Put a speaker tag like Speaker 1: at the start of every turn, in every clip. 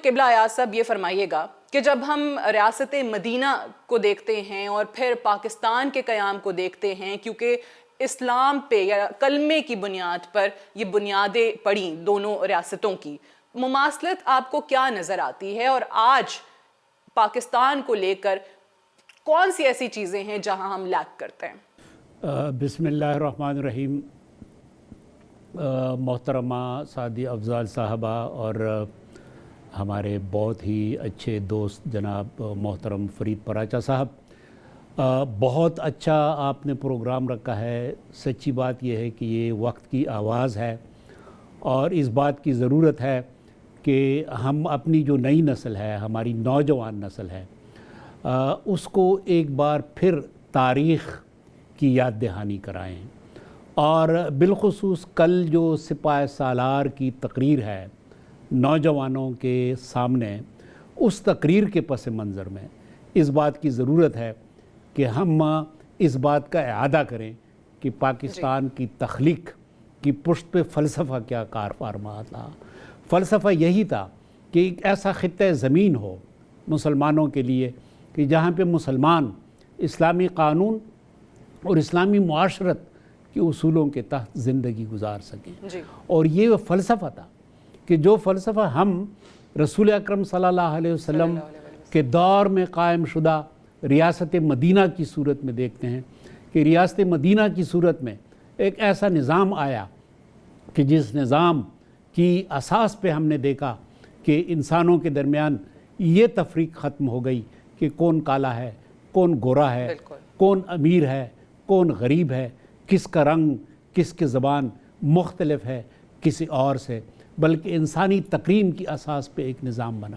Speaker 1: قبلہ ایاز صاحب یہ فرمائیے گا کہ جب ہم ریاست مدینہ کو دیکھتے ہیں اور پھر پاکستان کے قیام کو دیکھتے ہیں، کیونکہ اسلام پہ یا کلمے کی بنیاد پر یہ بنیادیں پڑیں دونوں ریاستوں کی، مماثلت آپ کو کیا نظر آتی ہے؟ اور آج پاکستان کو لے کر کون سی ایسی چیزیں ہیں جہاں ہم لیک کرتے ہیں؟
Speaker 2: بسم اللہ الرحمن الرحیم۔ محترمہ سعدی افضال صاحبہ اور ہمارے بہت ہی اچھے دوست جناب محترم فرید پراچا صاحب، بہت اچھا آپ نے پروگرام رکھا ہے۔ سچی بات یہ ہے کہ یہ وقت کی آواز ہے اور اس بات کی ضرورت ہے کہ ہم اپنی جو نئی نسل ہے، ہماری نوجوان نسل ہے، اس کو ایک بار پھر تاریخ کی یاد دہانی کرائیں، اور بالخصوص کل جو سپاہ سالار کی تقریر ہے نوجوانوں کے سامنے، اس تقریر کے پس منظر میں اس بات کی ضرورت ہے کہ ہم اس بات کا اعادہ کریں کہ پاکستان کی تخلیق کی پشت پہ فلسفہ کیا کار فرما تھا۔ فلسفہ یہی تھا کہ ایک ایسا خطہ زمین ہو مسلمانوں کے لیے کہ جہاں پہ مسلمان اسلامی قانون اور اسلامی معاشرت کے اصولوں کے تحت زندگی گزار سکیں۔ اور یہ وہ فلسفہ تھا کہ جو فلسفہ ہم رسول اکرم صلی اللہ علیہ وسلم کے دور میں قائم شدہ ریاست مدینہ کی صورت میں دیکھتے ہیں کہ ریاست مدینہ کی صورت میں ایک ایسا نظام آیا کہ جس نظام کی اساس پہ ہم نے دیکھا کہ انسانوں کے درمیان یہ تفریق ختم ہو گئی کہ کون کالا ہے، کون گورا ہے، کون امیر ہے، کون غریب ہے، کس کا رنگ، کس کی زبان مختلف ہے کسی اور سے، بلکہ انسانی تکریم کی اساس پہ ایک نظام بنا،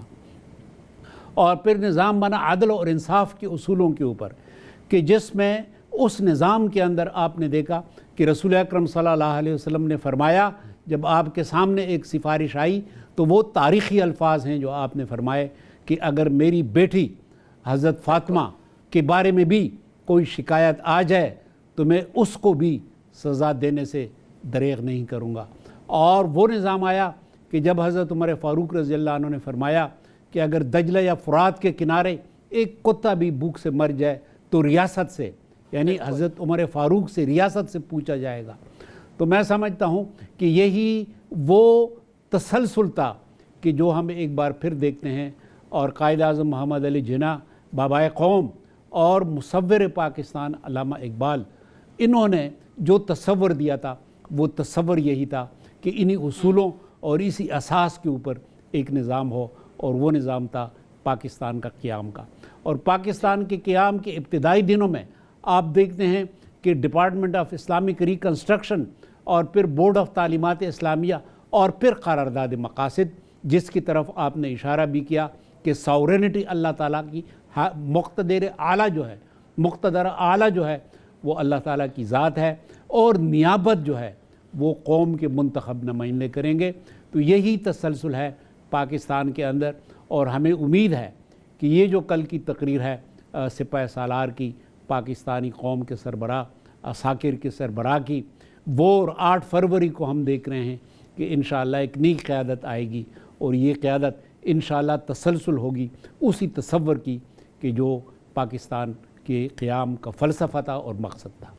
Speaker 2: اور پھر نظام بنا عدل اور انصاف کے اصولوں کے اوپر، کہ جس میں اس نظام کے اندر آپ نے دیکھا کہ رسول اکرم صلی اللہ علیہ وسلم نے فرمایا، جب آپ کے سامنے ایک سفارش آئی تو وہ تاریخی الفاظ ہیں جو آپ نے فرمائے کہ اگر میری بیٹی حضرت فاطمہ کے بارے میں بھی کوئی شکایت آ جائے تو میں اس کو بھی سزا دینے سے دریغ نہیں کروں گا۔ اور وہ نظام آیا کہ جب حضرت عمر فاروق رضی اللہ عنہ نے فرمایا کہ اگر دجلہ یا فرات کے کنارے ایک کتا بھی بھوک سے مر جائے تو ریاست سے، یعنی حضرت عمر فاروق سے ریاست سے پوچھا جائے گا۔ تو میں سمجھتا ہوں کہ یہی وہ تسلسل تھا کہ جو ہم ایک بار پھر دیکھتے ہیں، اور قائد اعظم محمد علی جناح بابائے قوم اور مصور پاکستان علامہ اقبال، انہوں نے جو تصور دیا تھا وہ تصور یہی تھا کہ انہی اصولوں اور اسی اساس کے اوپر ایک نظام ہو، اور وہ نظام تھا پاکستان کا قیام کا۔ اور پاکستان کے قیام کے ابتدائی دنوں میں آپ دیکھتے ہیں کہ ڈپارٹمنٹ آف اسلامک ریکنسٹرکشن اور پھر بورڈ آف تعلیمات اسلامیہ اور پھر قرارداد مقاصد، جس کی طرف آپ نے اشارہ بھی کیا کہ ساورینٹی اللہ تعالیٰ کی، مقتدر اعلیٰ جو ہے وہ اللہ تعالیٰ کی ذات ہے، اور نیابت جو ہے وہ قوم کے منتخب نمائندے کریں گے۔ تو یہی تسلسل ہے پاکستان کے اندر، اور ہمیں امید ہے کہ یہ جو کل کی تقریر ہے سپاہ سالار کی، پاکستانی قوم کے سربراہ عساکر کے سربراہ کی، وہ 8 فروری کو ہم دیکھ رہے ہیں کہ انشاءاللہ ایک نئی قیادت آئے گی، اور یہ قیادت انشاءاللہ تسلسل ہوگی اسی تصور کی کہ جو پاکستان کے قیام کا فلسفہ تھا اور مقصد تھا۔